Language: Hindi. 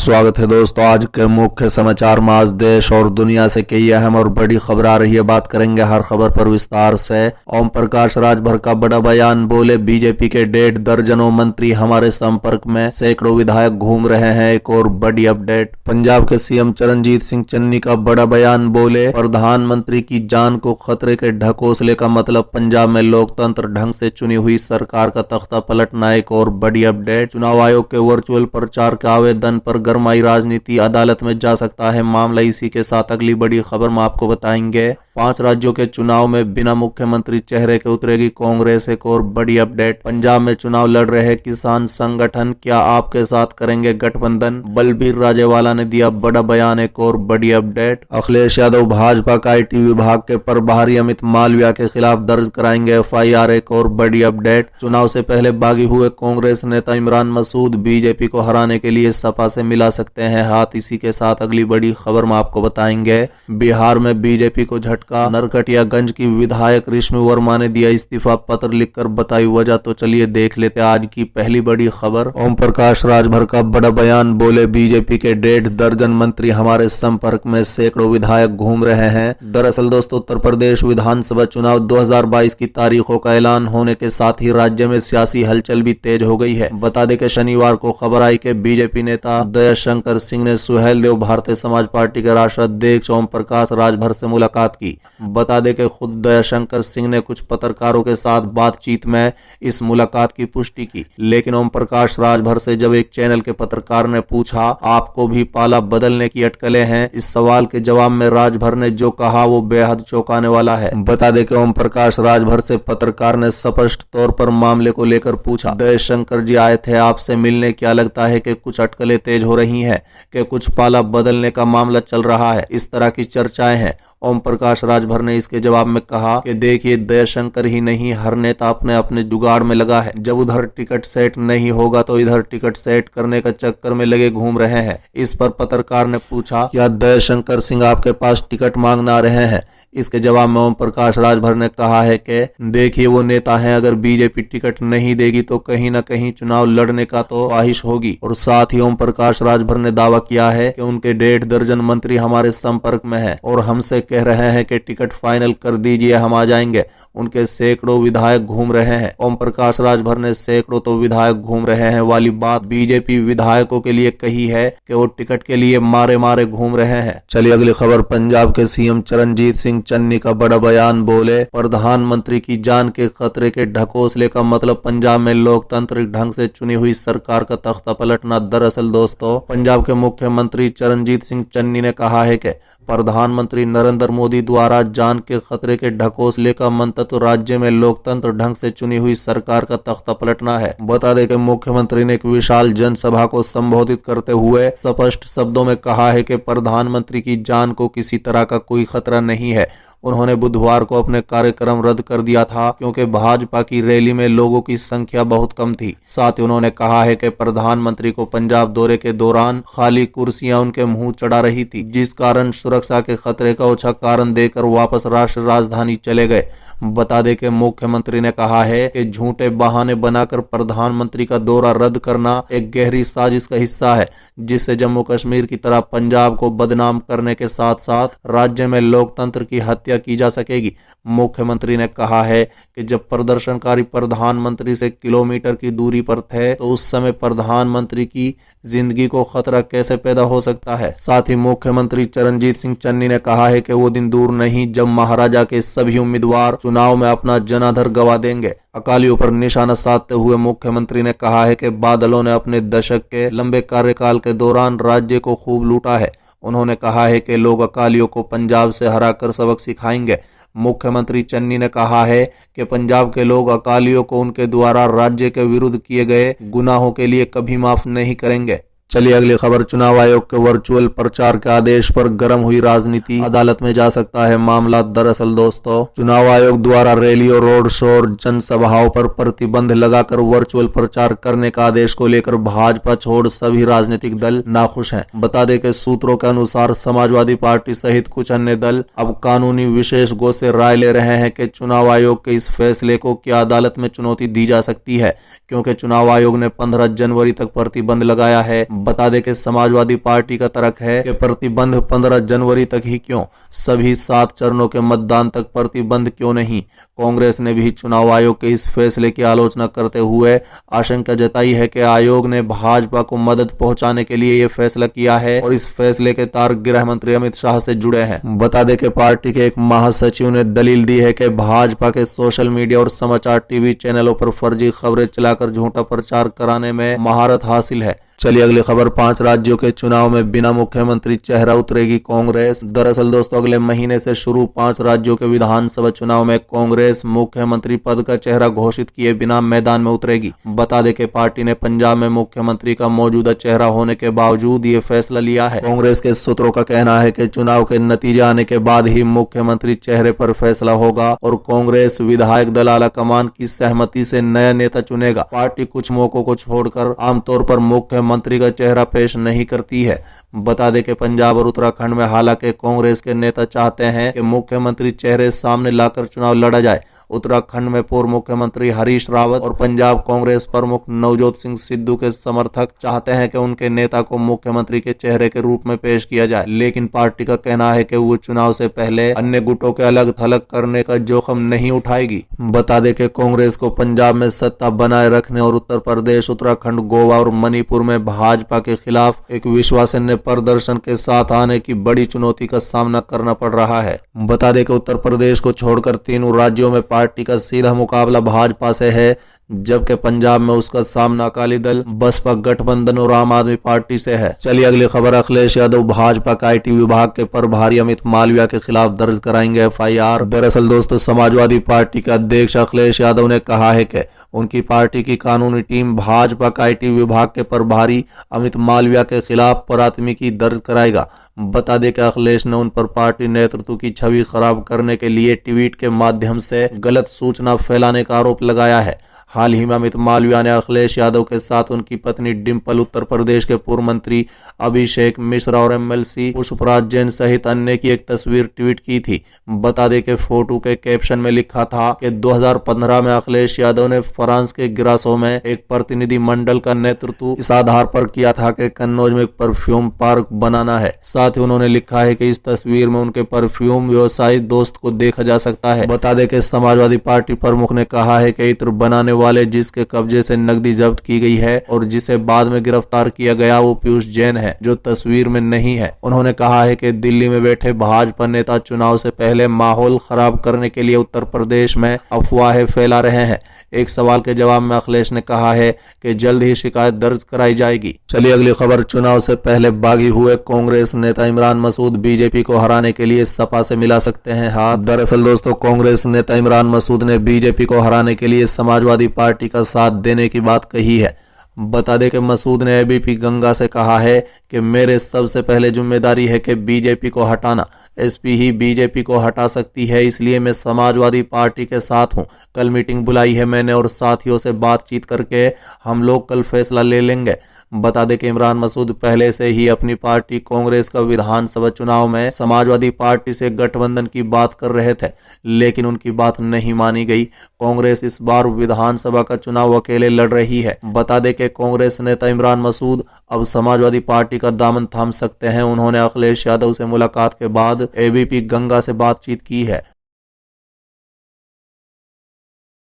स्वागत है दोस्तों। आज के मुख्य समाचार में आज देश और दुनिया से कई अहम और बड़ी खबर आ रही है। बात करेंगे हर खबर पर विस्तार से। ओम प्रकाश राजभर का बड़ा बयान, बोले बीजेपी के 1.5 दर्जनों मंत्री हमारे संपर्क में, सैकड़ों विधायक घूम रहे हैं। एक और बड़ी अपडेट, पंजाब के सीएम चरणजीत सिंह चन्नी का बड़ा बयान, बोले प्रधानमंत्री की जान को खतरे के ढकोसले का मतलब पंजाब में लोकतंत्र ढंग से चुनी हुई सरकार का तख्ता पलटना। एक और बड़ी अपडेट, चुनाव आयोग के वर्चुअल प्रचार के आवेदन पर गरमाई राजनीति, अदालत में जा सकता है मामला। इसी के साथ अगली बड़ी खबर में आपको बताएंगे 5 राज्यों के चुनाव में बिना मुख्यमंत्री चेहरे के उतरेगी कांग्रेस। एक और बड़ी अपडेट, पंजाब में चुनाव लड़ रहे किसान संगठन क्या आपके साथ करेंगे गठबंधन, बलबीर राजेवाला ने दिया बड़ा बयान। एक और बड़ी अपडेट, अखिलेश यादव भाजपा का आईटी विभाग के प्रभारी अमित मालविया के खिलाफ दर्ज कराएंगे एफआईआर। एक और बड़ी अपडेट, चुनाव से पहले बागी हुए कांग्रेस नेता इमरान मसूद बीजेपी को हराने के लिए सपा से मिला सकते हैं हाथ। इसी के साथ अगली बड़ी खबर में आपको बताएंगे बिहार में बीजेपी को झटका, नरकटियागंज की विधायक रेशमी वर्मा ने दिया इस्तीफा, पत्र लिखकर बताई वजह। तो चलिए देख लेते हैं आज की पहली बड़ी खबर। ओम प्रकाश राजभर का बड़ा बयान, बोले बीजेपी के 1.5 दर्जन मंत्री हमारे संपर्क में, सैकड़ों विधायक घूम रहे हैं। दरअसल दोस्तों, उत्तर प्रदेश विधानसभा चुनाव 2022 की तारीखों का ऐलान होने के साथ ही राज्य में सियासी हलचल भी तेज हो गई है। बता दें कि शनिवार को खबर आई कि बीजेपी नेता दयाशंकर सिंह ने सुहेलदेव भारतीय समाज पार्टी के राष्ट्रीय अध्यक्ष ओम प्रकाश राजभर से मुलाकात की। बता दें कि खुद दयाशंकर सिंह ने कुछ पत्रकारों के साथ बातचीत में इस मुलाकात की पुष्टि की, लेकिन ओम प्रकाश राजभर से जब एक चैनल के पत्रकार ने पूछा आपको भी पाला बदलने की अटकलें हैं, इस सवाल के जवाब में राजभर ने जो कहा वो बेहद चौंकाने वाला है। बता दें कि ओम प्रकाश राजभर से पत्रकार ने स्पष्ट तौर पर मामले को लेकर पूछा, दयाशंकर जी आए थे आपसे मिलने, क्या लगता है कि कुछ अटकलें तेज हो रही हैं, कि कुछ पाला बदलने का मामला चल रहा है, इस तरह की चर्चाएं हैं। ओम प्रकाश राजभर ने इसके जवाब में कहा कि देखिए, दयाशंकर ही नहीं, हर नेता अपने अपने जुगाड़ में लगा है। जब उधर टिकट सेट नहीं होगा तो इधर टिकट सेट करने का चक्कर में लगे घूम रहे हैं। इस पर पत्रकार ने पूछा, क्या दयाशंकर सिंह आपके पास टिकट मांगने आ रहे हैं? इसके जवाब में ओम प्रकाश राजभर ने कहा है कि देखिए, वो नेता हैं, अगर बीजेपी टिकट नहीं देगी तो कहीं न कहीं चुनाव लड़ने का तो ख्वाहिश होगी। और साथ ही ओम प्रकाश राजभर ने दावा किया है कि उनके 1.5 दर्जन मंत्री हमारे संपर्क में हैं और हमसे कह रहे हैं कि टिकट फाइनल कर दीजिए, हम आ जाएंगे। उनके सैकड़ों विधायक घूम रहे हैं। ओम प्रकाश राजभर ने सैकड़ों तो विधायक घूम रहे हैं वाली बात बीजेपी विधायकों के लिए कही है कि वो टिकट के लिए मारे मारे घूम रहे हैं। चलिए अगली खबर, पंजाब के सीएम चरणजीत सिंह चन्नी का बड़ा बयान, बोले प्रधानमंत्री की जान के खतरे के ढकोसले का मतलब पंजाब में लोकतांत्रिक ढंग से चुनी हुई सरकार का तख्ता पलटना। दरअसल दोस्तों, पंजाब के मुख्यमंत्री चरणजीत सिंह चन्नी ने कहा है कि प्रधानमंत्री नरेंद्र मोदी द्वारा जान के खतरे के ढकोसले का मंतव्य तो राज्य में लोकतंत्र ढंग से चुनी हुई सरकार का तख्ता पलटना है। बता दें कि मुख्यमंत्री ने एक विशाल जनसभा को संबोधित करते हुए स्पष्ट शब्दों में कहा है कि प्रधानमंत्री की जान को किसी तरह का कोई खतरा नहीं है। उन्होंने बुधवार को अपने कार्यक्रम रद्द कर दिया था क्योंकि भाजपा की रैली में लोगों की संख्या बहुत कम थी। साथ ही उन्होंने कहा है कि प्रधानमंत्री को पंजाब दौरे के दौरान खाली कुर्सियां उनके मुंह चढ़ा रही थी, जिस कारण सुरक्षा के खतरे का ओछा कारण देकर वापस राष्ट्रीय राजधानी चले गए। बता दें कि मुख्यमंत्री ने कहा है कि झूठे बहाने बनाकर प्रधानमंत्री का दौरा रद्द करना एक गहरी साजिश का हिस्सा है, जिससे जम्मू कश्मीर की तरह पंजाब को बदनाम करने के साथ साथ राज्य में लोकतंत्र की हत्या की जा सकेगी। मुख्यमंत्री ने कहा है कि जब प्रदर्शनकारी प्रधानमंत्री से किलोमीटर की दूरी पर थे तो उस समय प्रधानमंत्री की जिंदगी को खतरा कैसे पैदा हो सकता है। साथ ही मुख्यमंत्री चरणजीत सिंह चन्नी ने कहा है कि वो दिन दूर नहीं जब महाराजा के सभी उम्मीदवार चुनाव में अपना जनाधार गवा देंगे। अकालियों पर निशाना साधते हुए मुख्यमंत्री ने कहा है कि बादलों ने अपने दशक के लंबे कार्यकाल के दौरान राज्य को खूब लूटा है। उन्होंने कहा है कि लोग अकालियों को पंजाब से हराकर सबक सिखाएंगे। मुख्यमंत्री चन्नी ने कहा है कि पंजाब के लोग अकालियों को उनके द्वारा राज्य के विरुद्ध किए गए गुनाहों के लिए कभी माफ नहीं करेंगे। चलिए अगली खबर, चुनाव आयोग के वर्चुअल प्रचार के आदेश पर गर्म हुई राजनीति, अदालत में जा सकता है मामला। दरअसल दोस्तों, चुनाव आयोग द्वारा रैली और रोड शो और जनसभाओं पर प्रतिबंध लगाकर वर्चुअल प्रचार करने का आदेश को लेकर भाजपा छोड़ सभी राजनीतिक दल नाखुश हैं। बता दें कि सूत्रों के अनुसार समाजवादी पार्टी सहित कुछ अन्य दल अब कानूनी विशेषज्ञों से राय ले रहे हैं कि चुनाव आयोग के इस फैसले को क्या अदालत में चुनौती दी जा सकती है, क्योंकि चुनाव आयोग ने 15 जनवरी तक प्रतिबंध लगाया है। बता दें कि समाजवादी पार्टी का तर्क है कि प्रतिबंध 15 जनवरी तक ही क्यों, सभी 7 चरणों के मतदान तक प्रतिबंध क्यों नहीं। कांग्रेस ने भी चुनाव आयोग के इस फैसले की आलोचना करते हुए आशंका जताई है कि आयोग ने भाजपा को मदद पहुंचाने के लिए यह फैसला किया है और इस फैसले के तार गृह मंत्री अमित शाह से जुड़े हैं। बता दें कि पार्टी के एक महासचिव ने दलील दी है कि भाजपा के सोशल मीडिया और समाचार टीवी चैनलों पर फर्जी खबरें चलाकर झूठा प्रचार कराने में महारत हासिल है। चलिए अगली खबर, 5 राज्यों के चुनाव में बिना मुख्यमंत्री चेहरा उतरेगी कांग्रेस। दरअसल दोस्तों, अगले महीने से शुरू 5 राज्यों के विधानसभा चुनाव में कांग्रेस मुख्यमंत्री पद का चेहरा घोषित किए बिना मैदान में उतरेगी। बता दें कि पार्टी ने पंजाब में मुख्यमंत्री का मौजूदा चेहरा होने के बावजूद ये फैसला लिया है। कांग्रेस के सूत्रों का कहना है कि चुनाव के नतीजे आने के बाद ही मुख्यमंत्री चेहरे पर फैसला होगा और कांग्रेस विधायक दल आला कमान की सहमति से नया नेता चुनेगा। पार्टी कुछ मौकों को छोड़कर आमतौर पर मुख्यमंत्री का चेहरा पेश नहीं करती है। बता दें कि पंजाब और उत्तराखंड में हालांकि कांग्रेस के नेता चाहते हैं कि मुख्यमंत्री चेहरे सामने लाकर चुनाव लड़ा जाए। उत्तराखंड में पूर्व मुख्यमंत्री हरीश रावत और पंजाब कांग्रेस प्रमुख नवजोत सिंह सिद्धू के समर्थक चाहते हैं कि उनके नेता को मुख्यमंत्री के चेहरे के रूप में पेश किया जाए, लेकिन पार्टी का कहना है कि वो चुनाव से पहले अन्य गुटों के अलग थलग करने का जोखिम नहीं उठाएगी। बता दें कि कांग्रेस को पंजाब में सत्ता बनाए रखने और उत्तर प्रदेश, उत्तराखंड, गोवा और मणिपुर में भाजपा के खिलाफ एक विश्वसनीय प्रदर्शन के साथ आने की बड़ी चुनौती का सामना करना पड़ रहा है। बता दें कि उत्तर प्रदेश को छोड़कर तीनों राज्यों में पार्टी का सीधा मुकाबला भाजपा से है, जबकि पंजाब में उसका सामना अकाली दल, बसपा गठबंधन और आम आदमी पार्टी से है। चलिए अगली खबर, अखिलेश यादव भाजपा का आईटी विभाग के प्रभारी अमित मालविया के खिलाफ दर्ज कराएंगे एफआईआर। दरअसल दोस्तों, समाजवादी पार्टी के अध्यक्ष अखिलेश यादव ने कहा है कि उनकी पार्टी की कानूनी टीम भाजपा का आईटी विभाग के प्रभारी अमित मालविया के खिलाफ प्राथमिकी दर्ज कराएगा। बता दें कि अखिलेश ने उन पर पार्टी नेतृत्व की छवि खराब करने के लिए ट्वीट के माध्यम से गलत सूचना फैलाने का आरोप लगाया है। हाल ही में अमित मालविया ने अखिलेश यादव के साथ उनकी पत्नी डिंपल, उत्तर प्रदेश के पूर्व मंत्री अभिषेक मिश्रा और एमएलसी पुष्पराज जैन सहित अन्य की एक तस्वीर ट्वीट की थी। बता दें कि फोटो के कैप्शन में लिखा था कि 2015 में अखिलेश यादव ने फ्रांस के गिरासो में एक प्रतिनिधि मंडल का नेतृत्व इस आधार पर किया था कि कन्नौज में एक परफ्यूम पार्क बनाना है। साथ ही उन्होंने लिखा है कि इस तस्वीर में उनके परफ्यूम व्यवसायी दोस्त को देखा जा सकता है। बता दें कि समाजवादी पार्टी प्रमुख ने कहा है कि इत्र बनाने वाले जिसके कब्जे से नकदी जब्त की गई है और जिसे बाद में गिरफ्तार किया गया वो पीयूष जैन है, जो तस्वीर में नहीं है। उन्होंने कहा है कि दिल्ली में बैठे भाजपा नेता चुनाव से पहले माहौल खराब करने के लिए उत्तर प्रदेश में अफवाहें फैला रहे हैं। एक सवाल के जवाब में अखिलेश ने कहा है कि जल्द ही शिकायत दर्ज कराई जाएगी। चलिए अगली खबर, चुनाव से पहले बागी हुए कांग्रेस नेता इमरान मसूद बीजेपी को हराने के लिए सपा से मिला सकते हैं हाथ। दरअसल दोस्तों, कांग्रेस नेता इमरान मसूद ने बीजेपी को हराने के लिए समाजवादी पार्टी का साथ देने की बात कही है। बता दें कि मसूद ने एबीपी गंगा से कहा है कि मेरे सबसे पहले जिम्मेदारी है कि बीजेपी को हटाना। एसपी ही बीजेपी को हटा सकती है, इसलिए मैं समाजवादी पार्टी के साथ हूं। कल मीटिंग बुलाई है मैंने और साथियों से बातचीत करके हम लोग कल फैसला ले लेंगे। बता दें कि इमरान मसूद पहले से ही अपनी पार्टी कांग्रेस का विधानसभा चुनाव में समाजवादी पार्टी से गठबंधन की बात कर रहे थे, लेकिन उनकी बात नहीं मानी गई। कांग्रेस इस बार विधानसभा का चुनाव अकेले लड़ रही है। बता दें कि कांग्रेस नेता इमरान मसूद अब समाजवादी पार्टी का दामन थाम सकते हैं। उन्होंने अखिलेश यादव से मुलाकात के बाद एबीपी गंगा से बातचीत की है।